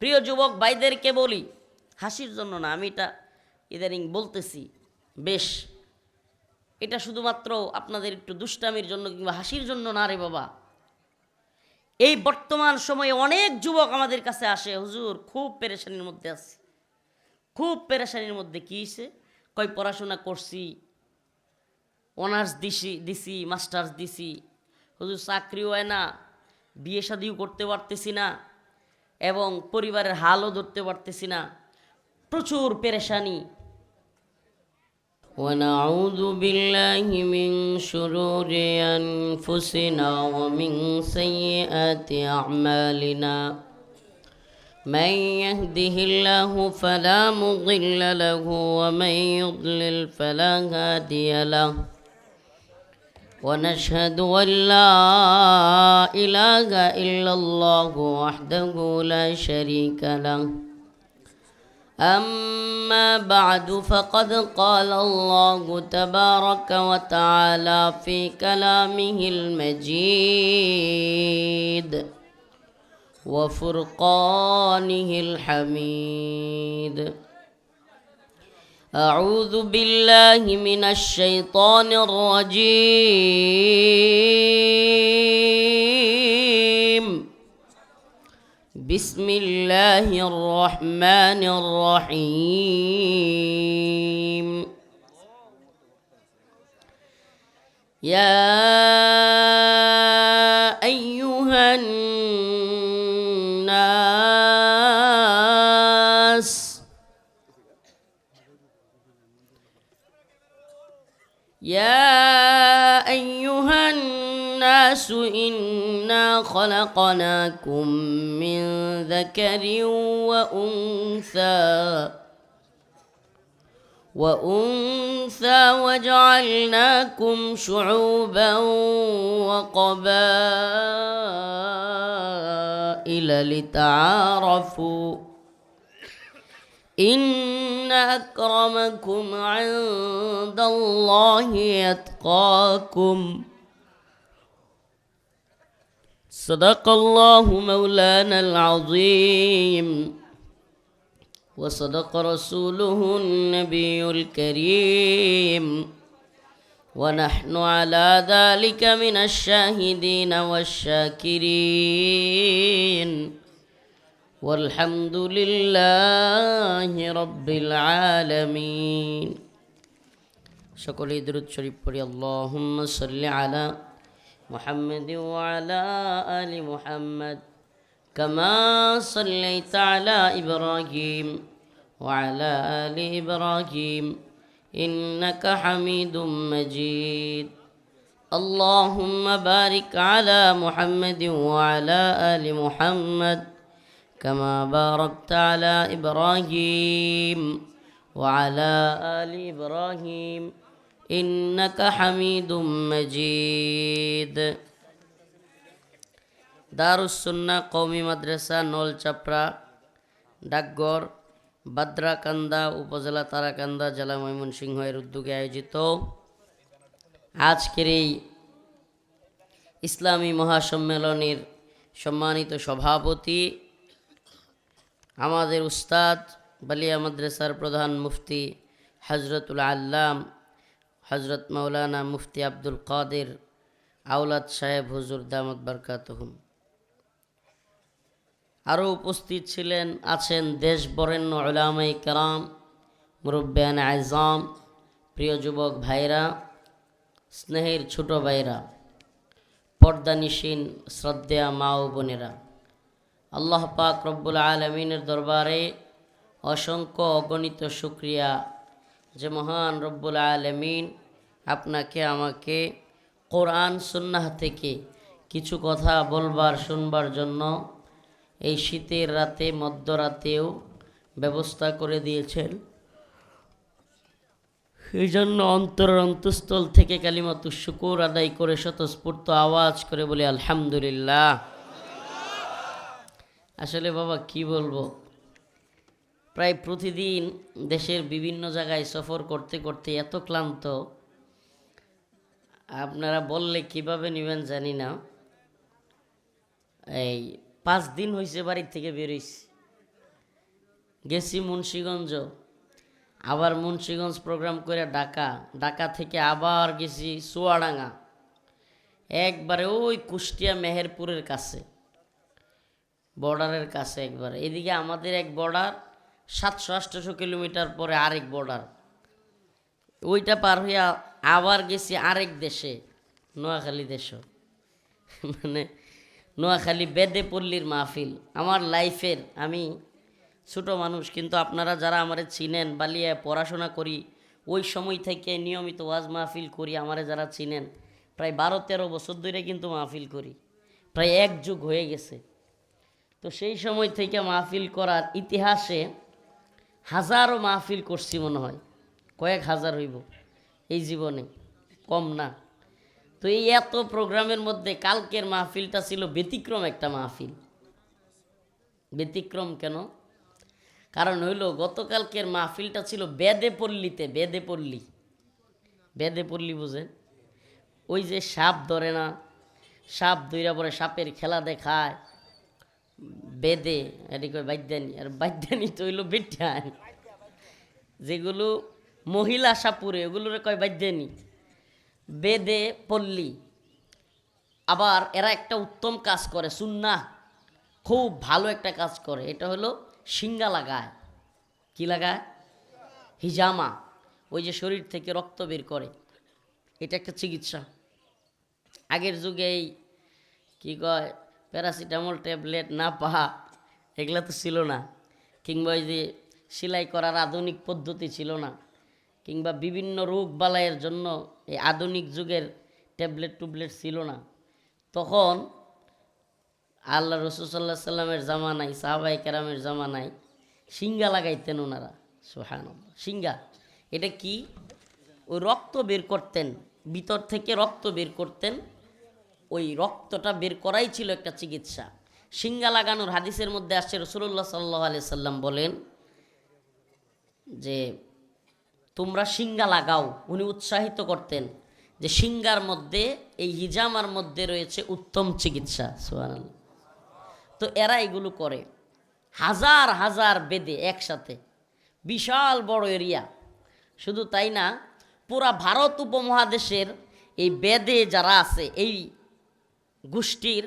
প্রিয় যুবক ভাইদেরকে বলি, হাসির জন্য না, আমি এটা ইদানিং বলতেছি বেশ, এটা শুধুমাত্র আপনাদের একটু দুষ্টামির জন্য কিংবা হাসির জন্য না রে বাবা। এই বর্তমান সময়ে অনেক যুবক আমাদের কাছে আসে, হুজুর খুব পেরেশানির মধ্যে আছি। খুব পেরেশানির মধ্যে কী হয়েছে? কয় পড়াশোনা করছি, অনার্স দিছি, মাস্টার্স দিছি, হুজুর চাকরিও হয় না, বিয়ে শাদিও করতে পারতেছি না, এবং পরিবারের হালও ধরতে পারতেছি না, প্রচুর পেরেশানি। ونعوذ بالله من شرور أنفسنا ومن سيئات أعمالنا من يهده الله فلا مضل له ومن يضلل فلا هادي له ونشهد أن لا إله إلا الله وحده لا شريك له أما بعد فقد قال الله تبارك وتعالى في كلامه المجيد وفرقانه الحميد. أعوذ بالله من الشيطان الرجيم. بسم الله الرحمن الرحيم. يا أيها الناس إنا خلقناكم من ذكر وأنثى وجعلناكم شعوبا وقبائل لتعارفوا إن أكرمكم عند الله يتقاكم. صدق الله مولانا العظيم وصدق رسوله النبي الكريم ونحن على ذلك من الشاهدين والشاكرين والحمد لله رب العالمين. সকলেই দরুদ শরীফ পড়ি। আল্লাহুম্মা সাল্লি আলা محمد وعلى آل محمد كما صليت على إبراهيم وعلى آل إبراهيم إنك حميد مجيد. اللهم بارك على محمد وعلى آل محمد كما باركت على إبراهيم وعلى آل إبراهيم إنك حميد مجيد. দারুস সুন্নাহ কওমি মাদ্রাসা নলচাপড়া, ডাকঘর, বাদ্রাকান্দা, উপজেলা তারাকান্দা, জেলা ময়মনসিংহ এর উদ্যোগে আয়োজিত আজকের এই ইসলামী মহাসম্মেলনের সম্মানিত সভাপতি আমাদের উস্তাদ বালিয়া মাদ্রাসার প্রধান মুফতি হজরতুল আল্লাম হজরত মৌলানা মুফতি আব্দুল কাদের আওলাদ সাহেব হুজুর দামাত বারকাতুহুম। আরও উপস্থিত আছেন দেশ বরেণ্য উলামায়ে কেরাম, মুরব্বিয়ান আযম, প্রিয় যুবক ভাইরা, স্নেহের ছোট ভাইরা, পর্দানিশীন শ্রদ্ধেয়া মা ও বোনেরা, আল্লাহ পাক রব্বুল আলামিনের দরবারে অসংখ্য অগণিত শুকরিয়া যে মহান রব্বুল আলামিন আপনাকে আমাকে কোরআন সুন্নাহ থেকে কিছু কথা বলবার শুনবার জন্য এই শীতের রাতে মধ্যরাতেও ব্যবস্থা করে দিয়েছেন। এই জন্য অন্তরের অন্তঃস্থল থেকে কালিমাতুশ শুকুর আদায় করে স্বতঃস্ফূর্ত আওয়াজ করে বলি আলহামদুলিল্লাহ। আসলে বাবা কি বলবো, প্রায় প্রতিদিন দেশের বিভিন্ন জায়গায় সফর করতে করতে এত ক্লান্ত, আপনারা বললে কিভাবে নেবেন জানি না। এই 5 দিন হয়েছে বাড়ির থেকে বেরোইছি, গেছি মুন্সিগঞ্জ, আবার মুন্সিগঞ্জ প্রোগ্রাম করে ঢাকা, ঢাকা থেকে আবার গেছি চুয়াডাঙ্গা, একবারে ওই কুষ্টিয়া মেহেরপুরের কাছে, বর্ডারের কাছে একবারে। এদিকে আমাদের এক বর্ডার, 700-800 কিলোমিটার পরে আরেক বর্ডার, ওইটা পার হইয়া আবার গেছি আরেক দেশে, নোয়াখালী দেশ। মানে নোয়াখালী বেদেপল্লীর মাহফিল আমার লাইফের। আমি ছোটো মানুষ, কিন্তু আপনারা যারা আমারে চিনেন, বালিয়ায় পড়াশোনা করি, ওই সময় থেকে নিয়মিত ওয়াজ মাহফিল করি, আমারে যারা চিনেন, প্রায় 12-13 বছর ধরে কিন্তু মাহফিল করি, প্রায় এক যুগ হয়ে গেছে। তো সেই সময় থেকে মাহফিল করার ইতিহাসে হাজারো মাহফিল করছি মনে হয়, কয়েক হাজার হইব এই জীবনে, কম না। তো এই এত প্রোগ্রামের মধ্যে কালকের মাহফিলটা ছিল ব্যতিক্রম একটা মাহফিল। ব্যতিক্রম কেন? কারণ হইল গতকালকের মাহফিলটা ছিল বেদেপল্লীতে। বেদেপল্লী বুঝেন? ওই যে সাপ ধরে না, সাপ ধইরা পরে সাপের খেলা দেখায়, বেদে এদিকে বাদ্যানি, আর বাদ্যানি তো হইল বেটান, যেগুলো মহিলা সাপুরে ওগুলোরে কয় বাদ্যানি। বেদে পল্লী। আবার এরা একটা উত্তম কাজ করে, সুন্নাহ, খুব ভালো একটা কাজ করে, এটা হলো শিঙ্গা লাগায়। কি লাগায়? হিজামা, ওই যে শরীর থেকে রক্ত বের করে, এটা একটা চিকিৎসা। আগের যুগে এই কী কয় প্যারাসিটামল ট্যাবলেট না পাহা এগুলা তো ছিল না, কিংবা ওই যে সেলাই করার আধুনিক পদ্ধতি ছিল না, কিংবা বিভিন্ন রোগ বালাইয়ের জন্য এই আধুনিক যুগের ট্যাবলেট টুবলেট ছিল না। তখন আল্লাহ রসুল সাল্লাহ সাল্লামের জামানায়, সাহাবায়ে কেরামের জামানায় শিঙ্গা লাগাইতেন ওনারা। সুবহানাল্লাহ। শিঙ্গা এটা কি? ওই রক্ত বের করতেন, ভিতর থেকে রক্ত বের করতেন, ওই রক্তটা বের করাই ছিল একটা চিকিৎসা। শিঙ্গা লাগানোর হাদিসের মধ্যে আসছে, রাসূলুল্লাহ সাল্লাল্লাহু আলাইহি সাল্লাম বলেন যে তোমরা শিঙ্গা লাগাও। উনি উৎসাহিত করতেন যে শিঙ্গার মধ্যে, এই হিজামার মধ্যে রয়েছে উত্তম চিকিৎসা। সুবহানাল্লাহ। তো এরা এগুলো করে, হাজার হাজার বেদে একসাথে, বিশাল বড় এরিয়া। শুধু তাই না, পুরা ভারত উপমহাদেশের এই বেদে যারা আছে, এই গোষ্ঠীর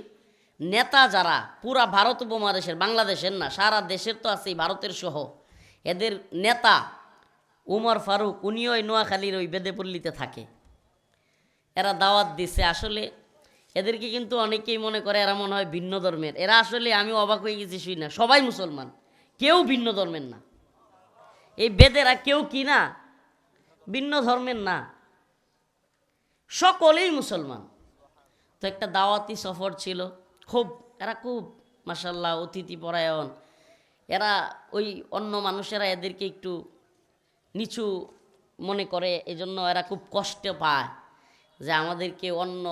নেতা যারা, পুরা ভারত উপমহাদেশের, বাংলাদেশের না, সারা দেশের তো আছে, ভারতের সহ, এদের নেতা উমর ফারুক, উনিও ওই নোয়াখালীর ওই বেদেপল্লীতে থাকে। এরা দাওয়াত দিছে। আসলে এদেরকে কিন্তু অনেকেই মনে করে এরা মনে হয় ভিন্ন ধর্মের। এরা আসলে, আমি অবাক হয়ে গেছি, শুই না, সবাই মুসলমান, কেউ ভিন্ন ধর্মের না। এই বেদেরা কেউ কি না ভিন্ন ধর্মের না, সকলেই মুসলমান। তো একটা দাওয়াতি সফর ছিল, খুব এরা খুব মাশাআল্লাহ অতিথি পরায়ণ। এরা ওই অন্য মানুষেরা এদেরকে একটু নিচু মনে করে, এজন্য এরা খুব কষ্ট পায় যে আমাদেরকে অন্য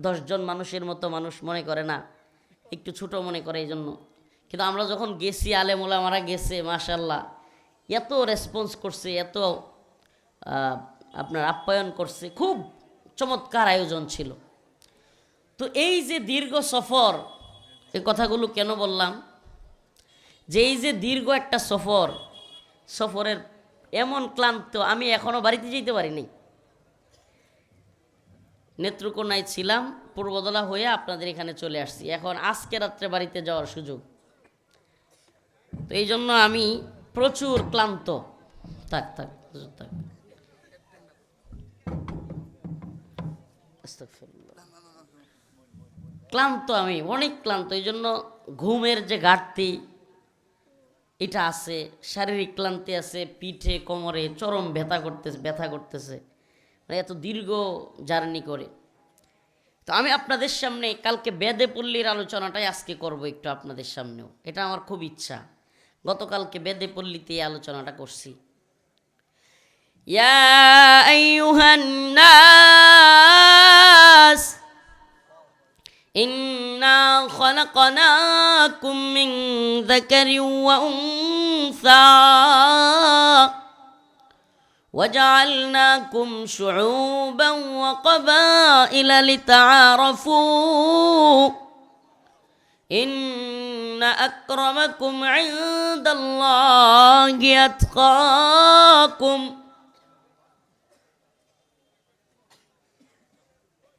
10 জন মানুষের মতো মানুষ মনে করে না, একটু ছোট মনে করে, এই জন্য। কিন্তু আমরা যখন গেছি, আলেম ওলামারা গেছে, মাশাআল্লাহ এত রেসপন্স করছে, এত আপনার আপ্যায়ন করছে, খুব চমৎকার আয়োজন ছিল। তো এই যে দীর্ঘ সফর, এই কথাগুলো কেন বললাম, যে এই যে দীর্ঘ একটা সফর, সফরের এমন ক্লান্ত, আমি এখনও বাড়িতে যেতে পারিনি। নেত্রকোনায় ছিলাম, পূর্বদলা হয়ে আপনাদের এখানে চলে আসছি, এখন আজকে রাত্রে বাড়িতে যাওয়ার সুযোগ। তো এই জন্য আমি প্রচুর ক্লান্ত। থাক থাক থাক, ক্লান্ত, আমি অনেক ক্লান্ত। এই জন্য ঘুমের যে ঘাটতি এটা আছে, শারীরিক ক্লান্তি আছে, পিঠে কোমরে চরম ব্যথা করতেছে, মানে এত দীর্ঘ জার্নি করে। তো আমি আপনাদের সামনে কালকে বেদেপল্লীর আলোচনাটাই আজকে করব একটু আপনাদের সামনেও, এটা আমার খুব ইচ্ছা। গতকালকে বেদেপল্লীতে এই আলোচনাটা করছি। ইয়া আইয়ুহান নাস ইন্না খলাকনাকুম মিন যাকারিন ওয়া উনসা وجعلناكم شعوبا وقبائل لتعارفوا ইন্না আকরামাকুম ইনদাল্লাহি আতকাকুম।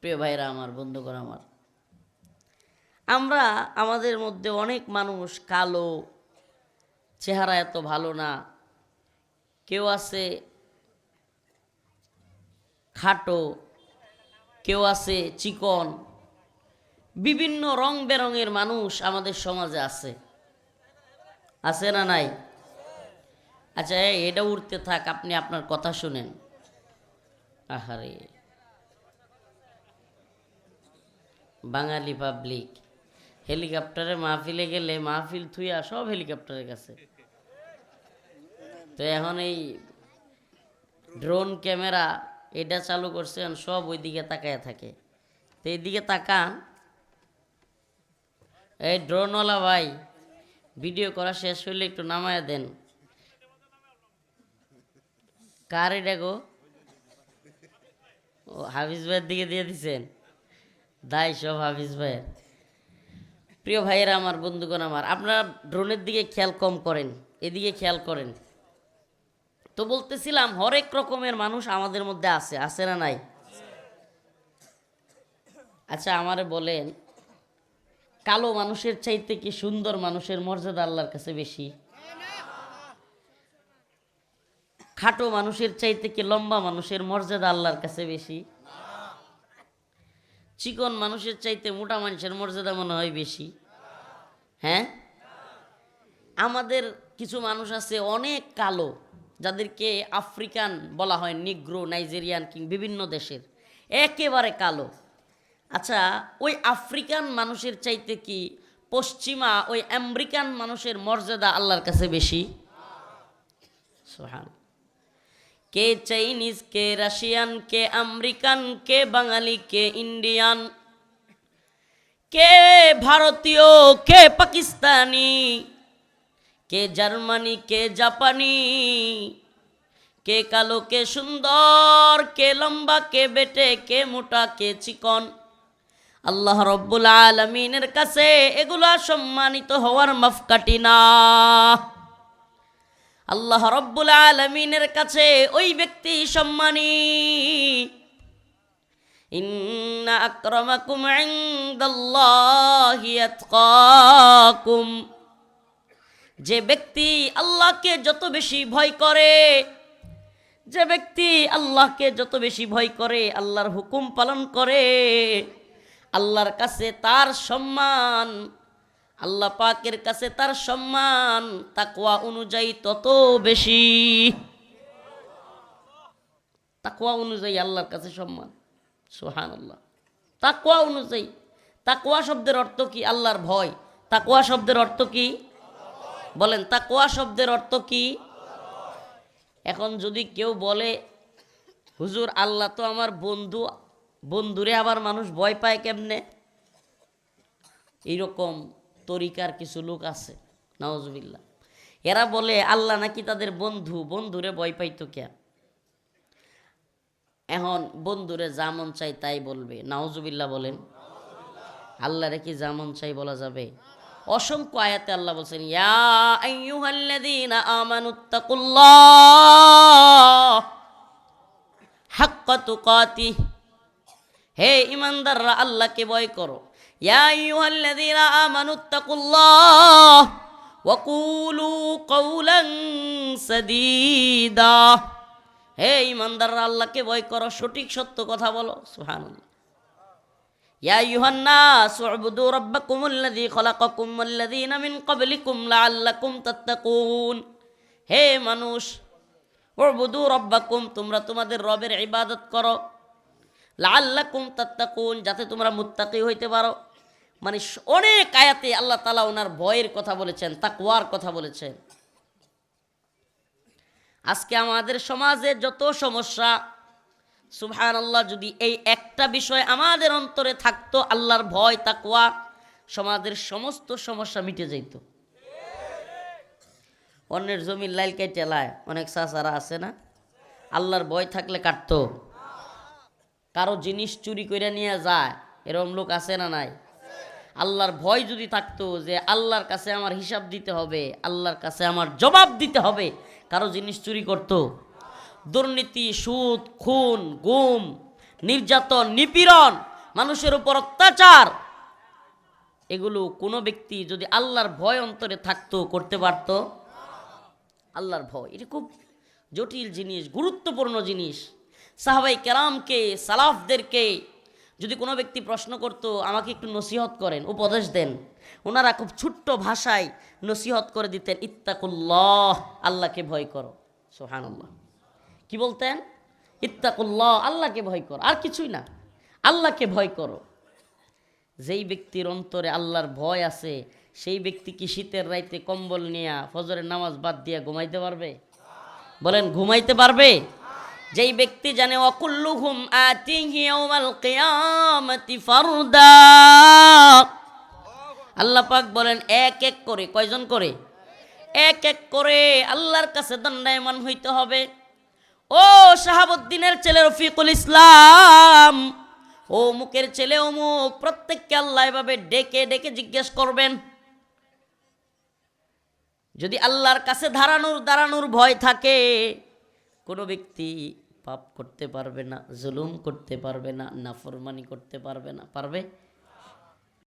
প্রিয় ভাইরা আমার, বন্ধুগণ আমার, আমরা আমাদের মধ্যে অনেক মানুষ কালো, চেহারা এত ভালো না, কেউ আছে খাটো, কেউ আছে চিকন, বিভিন্ন রং বেরঙের মানুষ আমাদের সমাজে আছে, আছে না নাই? আচ্ছা, এটা উঠতে থাক, আপনি আপনার কথা শুনেন। আহারে বাঙালি পাবলিক, হেলিকপ্টারে মাহফিলে গেলে মাহফিল থুইয়া সব হেলিকপ্টারের কাছে। তো এখন এই ড্রোন ক্যামেরা এটা চালু করছেন, সব ওই দিকে তাকায় থাকে। তো এইদিকে তাকান, এই ড্রোনওয়ালা ভাই, ভিডিও করা শেষ হইলে একটু নামায়া দেন। কার এটা গো? ও হাফিজ ভাইয়ের দিকে দিয়ে দিছেন, দায় সব হাফিজ ভাইয়ের। প্রিয় ভাইয়েরা আমার, বন্ধুগণ আমার, আপনারা ড্রোনের দিকে খেয়াল কম করেন, এদিকে খেয়াল করেন। তো বলতেছিলাম, হরেক রকমের মানুষ আমাদের মধ্যে আছে, আছে না নাই? আচ্ছা আমারে বলেন, কালো মানুষের চাইতে কি সুন্দর মানুষের মর্যাদা আল্লাহর কাছে বেশি? খাটো মানুষের চাইতে কি লম্বা মানুষের মর্যাদা আল্লাহর কাছে বেশি? চিকন মানুষের চাইতে মোটা মানুষের মর্যাদা মনে হয় বেশি? হ্যাঁ, আমাদের কিছু মানুষ আছে অনেক কালো, যাদেরকে আফ্রিকান বলা হয়, নিগ্রো, নাইজেরিয়ান কিং বিভিন্ন দেশের, একেবারে কালো। আচ্ছা, ওই আফ্রিকান মানুষের চাইতে কি পশ্চিমা ওই আমেরিকান মানুষের মর্যাদা আল্লাহর কাছে বেশি? সুবহান। কে চাইনিজ, কে রাশিয়ান, কে আমেরিকান, কে বাঙালি, কে ইন্ডিয়ান, কে ভারতীয়, কে পাকিস্তানি, কে জার্মানি, কে জাপানি, কে কালো, কে সুন্দর, কে লম্বা, কে বেটে, কে মোটা, কে চিকন, আল্লাহ রব্বুল আলামিনের কাছে এগুলা সম্মানিত হওয়ার মাপকাঠি না। আল্লাহ রব্বুল আলামিনের কাছে ওই ব্যক্তি সম্মানী। ইন্না আকরামাকুম ইনদাল্লাহি আতকাকুম। যে ব্যক্তি আল্লাহকে যত বেশি ভয় করে, যে ব্যক্তি আল্লাহকে যত বেশি ভয় করে, আল্লাহর হুকুম পালন করে, আল্লাহর কাছে তার সম্মান, আল্লাহ পাকের কাছে তার সম্মান তাকওয়া অনুযায়ী তত বেশি। তাকওয়া অনুযায়ী আল্লাহর কাছে সম্মান। সুবহানাল্লাহ। তাকওয়া অনুযায়ী। তাকওয়া শব্দের অর্থ কি? আল্লাহর ভয়। তাকওয়া শব্দের অর্থ কি? বলেন, তাকওয়া শব্দের অর্থ কি? এখন যদি কেউ বলে, হুজুর আল্লাহ তো আমার বন্ধু, বন্ধুরে আবার মানুষ ভয় পায় কেমনে? এইরকম তরিকার কিছু লোক আছে, নাউজুবিল্লাহ। এরা বলে আল্লাহ নাকি তাদের বন্ধু, বন্ধুরে ভয় পাইতো কে? এখন বন্ধুরে যা মন চাই তাই বলবে, নাউজুবিল্লাহ বলেন। আল্লাহরে কি যা মন চাই বলা যাবে? অসংখ্য আয়াতে আল্লাহ বলছেন, ইয়া আইয়ুহাল্লাযীনা আমানুত্তাকুল্লাহ হাক্কা তুকাতিহ। হে ঈমানদাররা, আল্লাহকে ভয় করো। ইয়া আইয়ুহাল্লাযীনা আমানুত্তাকুল্লাহ ওয়া কুলু কাওলান সাদীদা। হে ঈমানদাররা, আল্লাহকে ভয় করো, সঠিক সত্য কথা বলো। সুবহানাল্লাহ। ইয়া আইয়ুহান নাস উবুদু রাব্বাকুমুল্লাযী খালাকাকুম ওয়াল্লাযীনা মিন ক্বাবলিকুম লাআল্লাকুম তাত্তাকুন। হে মানুষ, উবুদু রাব্বাকুম, তোমরা তোমাদের রবের ইবাদত করো, লাআল্লাকুম তাত্তাকুন, যাতে তোমরা মুত্তাকি হইতে পারো। মানে অনেক আয়াতে আল্লাহ তাআলা ওনার ভয়ের কথা বলেছেন, তাকওয়ার কথা বলেছেন। আজকে আমাদের সমাজে যত সমস্যা, সুবহানাল্লাহ, যদি এই একটা বিষয় আমাদের অন্তরে থাকতো, আল্লাহর ভয়, তাকওয়া, সমাজের সমস্ত সমস্যা মিটে যাইত। অন্যের জমির লাইল কেটে লায় অনেক চাচারা আছে না, আল্লাহর ভয় থাকলে কাটতো। কারো জিনিস চুরি করে নিয়ে যায়, এরকম লোক আছে না নাই? আল্লাহর ভয় যদি থাকতো যে আল্লাহর কাছে আমার হিসাব দিতে হবে, আল্লাহর কাছে আমার জবাব দিতে হবে, কারো জিনিস চুরি করতো? দুর্নীতি, সুদ, খুন, গুম, নির্যাতন, নিপীড়ন, মানুষের উপর অত্যাচার, এগুলো কোনো ব্যক্তি যদি আল্লাহর ভয় অন্তরে থাকতো করতে পারত? আল্লাহর ভয় এটা খুব জটিল জিনিস, গুরুত্বপূর্ণ জিনিস। সাহাবাই কেরামকে, সালাফদেরকে যদি কোনো ব্যক্তি প্রশ্ন করত আমাকে একটু নসিহত করেন, উপদেশ দেন, ওনারা খুব ছোট্ট ভাষায় নসিহত করে দিতেন, ইত্তাকুল্লাহ, আল্লাহকে ভয় করো। সুবহানাল্লাহ। কি বলতেন? ইত্তাকুল্লাহ, আল্লাহকে ভয় করো, আর কিছুই না, আল্লাহকে ভয় করো। যেই ব্যক্তির অন্তরে আল্লাহর ভয় আছে সেই ব্যক্তি কি শীতের রাইতে কম্বল নিয়ে ফজরের নামাজ বাদ দিয়ে ঘুমাইতে পারবে? বলেন, ঘুমাইতে পারবে? যেই ব্যক্তি জানে ওয়াকুল্লুহুম আতিহি ইয়াউমাল কিয়ামাতি ফারদা, আল্লাহ পাক বলেন এক এক করে, কয়জন করে? এক এক করে আল্লাহর কাছে দণ্ডায়মান হইতে হবে। ও শাহাবুদ্দিনের ছেলে রফিকুল ইসলাম, ও মুখের ছেলে অমুক, প্রত্যেককে আল্লাহ এভাবে ডেকে ডেকে জিজ্ঞেস করবেন। যদি আল্লাহর কাছে দাঁড়ানোর ভয় থাকে, কোনো ব্যক্তি পাপ করতে পারবে না, জুলুম করতে পারবে না, নাফরমানি করতে পারবে না। পারবে?